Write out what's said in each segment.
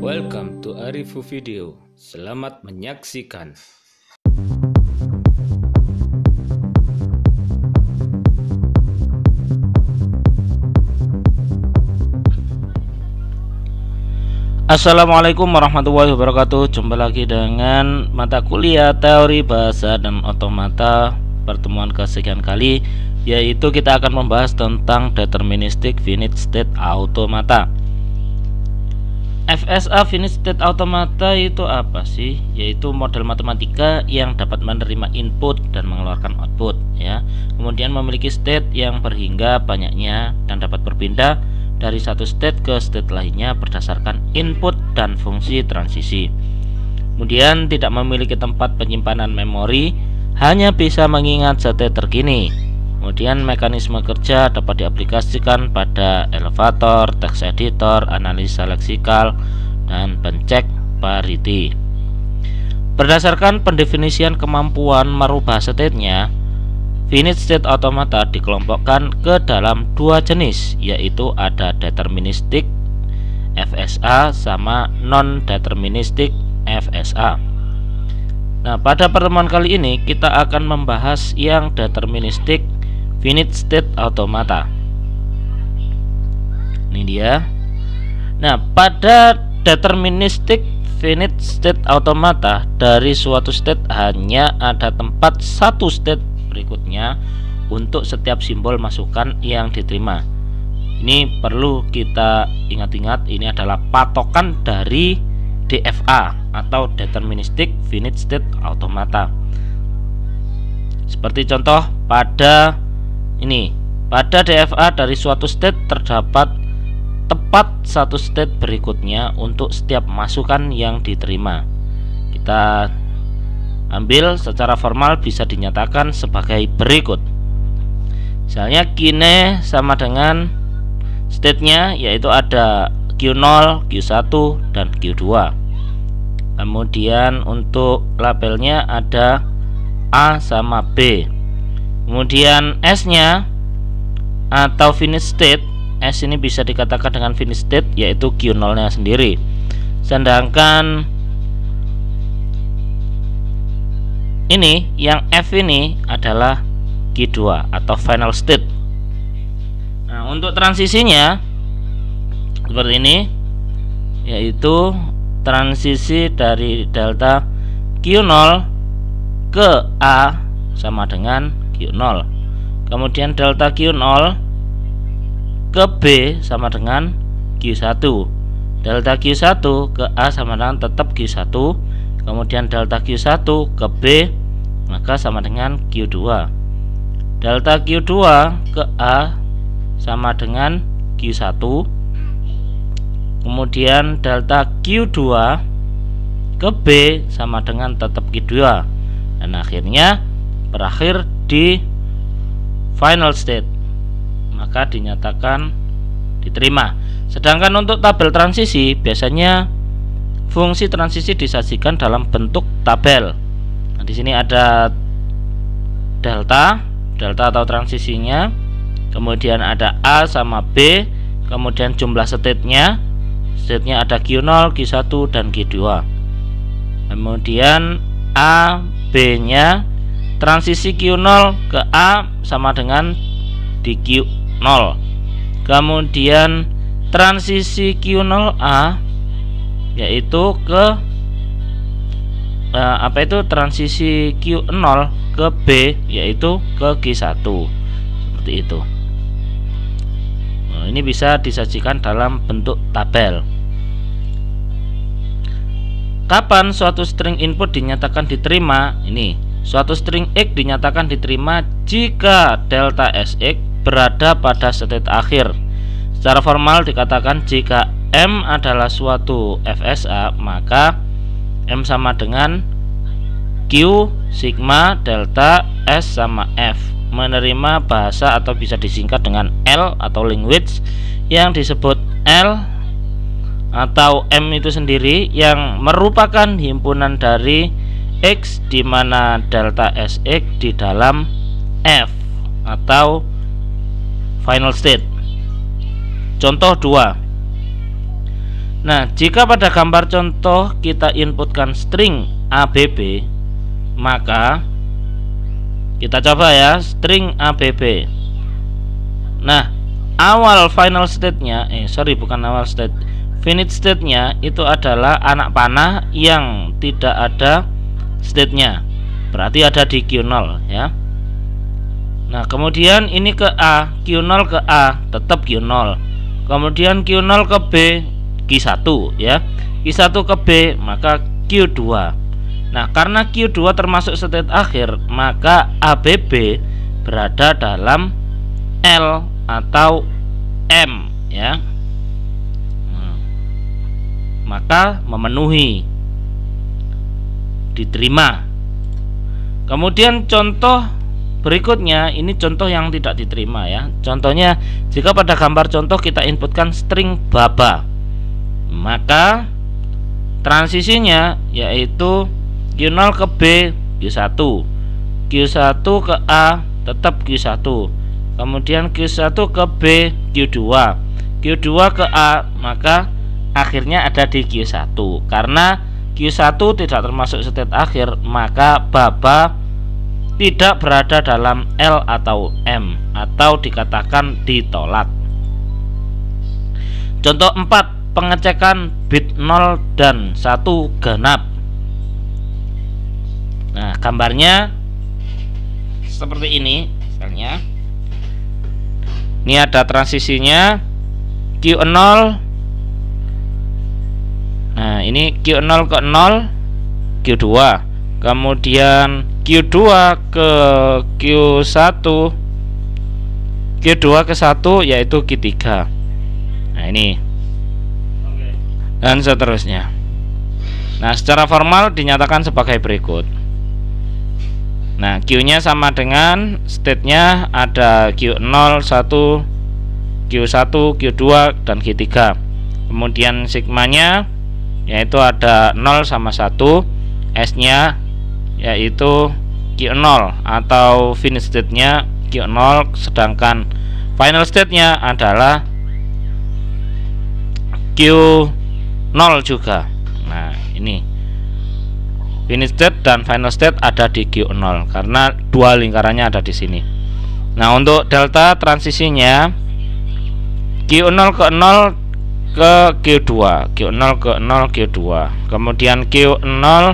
Welcome to Arifu Video. Selamat menyaksikan. Assalamualaikum warahmatullahi wabarakatuh. Jumpa lagi dengan mata kuliah teori bahasa dan otomata pertemuan kesekian kali, yaitu kita akan membahas tentang deterministic finite state automata. FSA finite state automata itu apa sih? Yaitu model matematika yang dapat menerima input dan mengeluarkan output, ya. Kemudian memiliki state yang berhingga banyaknya dan dapat berpindah dari satu state ke state lainnya berdasarkan input dan fungsi transisi. Kemudian tidak memiliki tempat penyimpanan memori, hanya bisa mengingat state terkini. Kemudian mekanisme kerja dapat diaplikasikan pada elevator, text editor, analisa leksikal, dan pencek parity. Berdasarkan pendefinisian kemampuan merubah state-nya, finite state automata dikelompokkan ke dalam dua jenis, yaitu ada deterministic FSA sama non-deterministic FSA. Nah, pada pertemuan kali ini kita akan membahas yang deterministic finite state automata. Ini dia. Nah, pada deterministic finite state automata, dari suatu state hanya ada tempat satu state berikutnya untuk setiap simbol masukan yang diterima. Ini perlu kita ingat-ingat, ini adalah patokan dari DFA atau deterministic finite state automata. Seperti contoh pada ini, pada DFA dari suatu state terdapat tepat satu state berikutnya untuk setiap masukan yang diterima. Kita ambil secara formal bisa dinyatakan sebagai berikut. Misalnya kine sama dengan state-nya, yaitu ada Q0, Q1, dan Q2. Kemudian untuk labelnya ada A sama B. Kemudian S-nya atau finite state, S ini bisa dikatakan dengan finite state, yaitu Q0-nya sendiri. Sedangkan ini yang F ini adalah Q2 atau final state. Nah, untuk transisinya seperti ini, yaitu transisi dari delta Q0 ke A sama dengan Q0. Kemudian delta Q0 ke B sama dengan Q1. Delta Q1 ke A sama dengan tetap Q1. Kemudian delta Q1 ke B maka sama dengan Q2. Delta Q2 ke A sama dengan Q1. Kemudian delta Q2 ke B sama dengan tetap Q2. Dan akhirnya berakhir di final state, maka dinyatakan diterima. Sedangkan untuk tabel transisi, biasanya fungsi transisi disajikan dalam bentuk tabel. Nah, di sini ada delta atau transisinya, kemudian ada A sama B, kemudian jumlah state-nya ada Q0, Q1, dan Q2. Kemudian A, B-nya transisi Q0 ke A sama dengan di Q0. Kemudian transisi Q0A yaitu ke transisi Q0 ke B yaitu ke Q1. Seperti itu. Nah, ini bisa disajikan dalam bentuk tabel. Kapan suatu string input dinyatakan diterima? Ini, suatu string X dinyatakan diterima jika delta Sx berada pada state akhir. Secara formal dikatakan jika M adalah suatu FSA, maka M sama dengan Q sigma delta S sama F, menerima bahasa atau bisa disingkat dengan L atau language yang disebut L atau M itu sendiri, yang merupakan himpunan dari X di mana delta Sx di dalam F atau final state. Contoh 2. Nah, jika pada gambar contoh kita inputkan string ABB, maka kita coba ya, string ABB. Nah, awal final state-nya, bukan awal state, finite state-nya itu adalah anak panah yang tidak ada state-nya. Berarti ada di Q0 ya. Nah, kemudian ini ke A, Q0 ke A, tetap Q0. Kemudian Q0 ke B, Q1 ya. Q1 ke B, maka Q2. Nah, karena Q2 termasuk state akhir, maka ABB berada dalam L atau M ya. Maka memenuhi, diterima. Kemudian contoh berikutnya, ini contoh yang tidak diterima ya. Contohnya, jika pada gambar contoh kita inputkan string baba, maka transisinya yaitu Q0 ke B Q1, Q1 ke A tetap Q1, kemudian Q1 ke B Q2, Q2 ke A, maka akhirnya ada di Q1. Karena Q1 tidak termasuk state akhir, maka baba tidak berada dalam L atau M, atau dikatakan ditolak. Contoh 4, pengecekan bit 0 dan 1 genap. Nah, gambarnya seperti ini misalnya. Ini ada transisinya Q0. Nah, ini Q0 ke 0 Q2, kemudian Q2 ke Q1, Q2 ke 1 yaitu Q3. Nah, ini dan seterusnya. Nah, secara formal dinyatakan sebagai berikut. Nah, Q-nya sama dengan state-nya ada Q0, 1, Q1, Q2 dan Q3. Kemudian sigmanya yaitu ada 0 sama 1, S-nya yaitu Q0 atau finish state-nya Q0, sedangkan final state-nya adalah Q0 juga. Nah, ini finish state dan final state ada di Q0 karena dua lingkarannya ada di sini. Nah, untuk delta transisinya Q0 ke 0 ke Q2, Q0 ke 0 Q2, kemudian Q0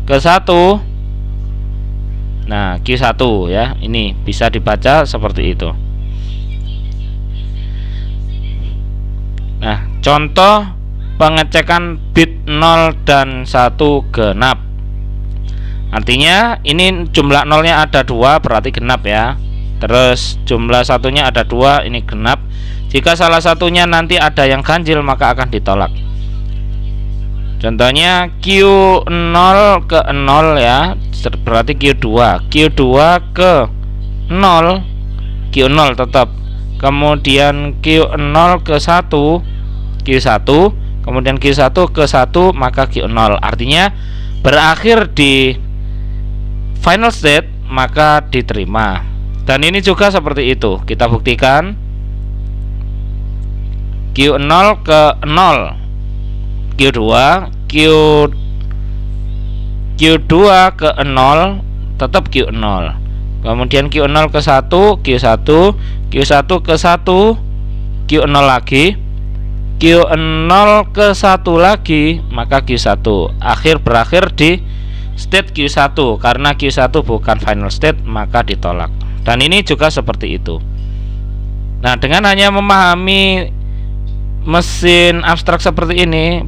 ke 1. Nah, Q1 ya, ini bisa dibaca seperti itu. Nah, contoh pengecekan bit 0 dan 1 genap. Artinya ini jumlah 0-nya ada 2, berarti genap ya. Terus jumlah satunya ada 2, ini genap. Jika salah satunya nanti ada yang ganjil, maka akan ditolak. Contohnya Q0 ke 0 ya, berarti Q2. Q2 ke 0, Q0 tetap. Kemudian Q0 ke 1, Q1. Kemudian Q1 ke 1, maka Q0. Artinya berakhir di final state, maka diterima. Dan ini juga seperti itu. Kita buktikan. Q0 ke 0 Q2, Q2 ke 0 tetap Q0. Kemudian Q0 ke 1 Q1, Q1 ke 1 Q0 lagi, Q0 ke 1 lagi, maka Q1. Berakhir di state Q1. Karena Q1 bukan final state, maka ditolak. Dan ini juga seperti itu. Nah, dengan hanya memahami mesin abstrak seperti ini,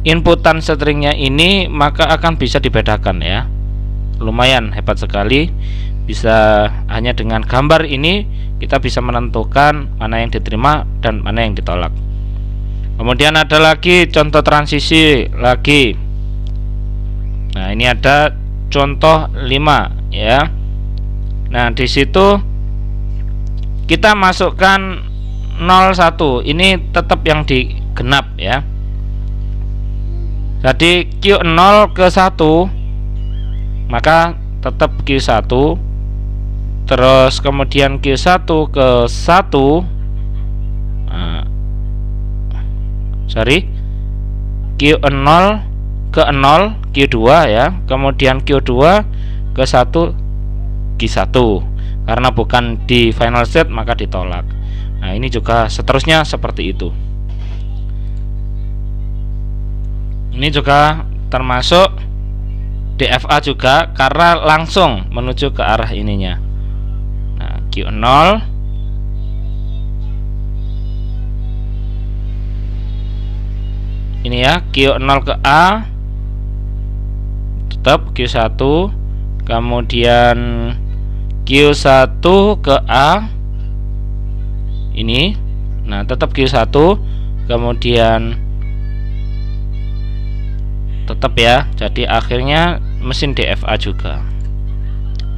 inputan stringnya ini, maka akan bisa dibedakan ya. Lumayan hebat sekali. Bisa hanya dengan gambar ini kita bisa menentukan mana yang diterima dan mana yang ditolak. Kemudian ada lagi contoh transisi lagi. Nah, ini ada contoh 5 ya. Nah, di situ kita masukkan 01. Ini tetap yang digenap ya. Jadi Q0 ke 1, maka tetap Q1. Terus kemudian Q1 ke 1. Q0 ke 0 Q2 ya, kemudian Q2 ke 1 Q1. Karena bukan di final state maka ditolak. Nah, ini juga seterusnya seperti itu. Ini juga termasuk DFA juga karena langsung menuju ke arah ininya. Nah, Q0 ini ya, Q0 ke A tetap Q1, kemudian Q1 ke A ini, nah tetap Q1, kemudian tetap ya, jadi akhirnya mesin DFA juga.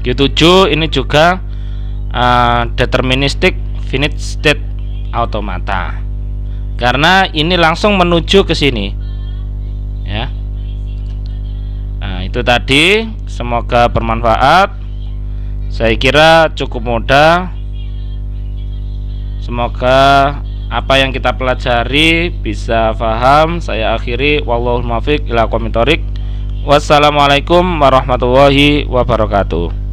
Q7 ini juga deterministic finite state automata, karena ini langsung menuju ke sini ya. Nah, itu tadi, semoga bermanfaat. Saya kira cukup mudah. Semoga apa yang kita pelajari bisa paham. Saya akhiri, wallahul muwaffiq ila aqwamit thoriq. Wassalamualaikum warahmatullahi wabarakatuh.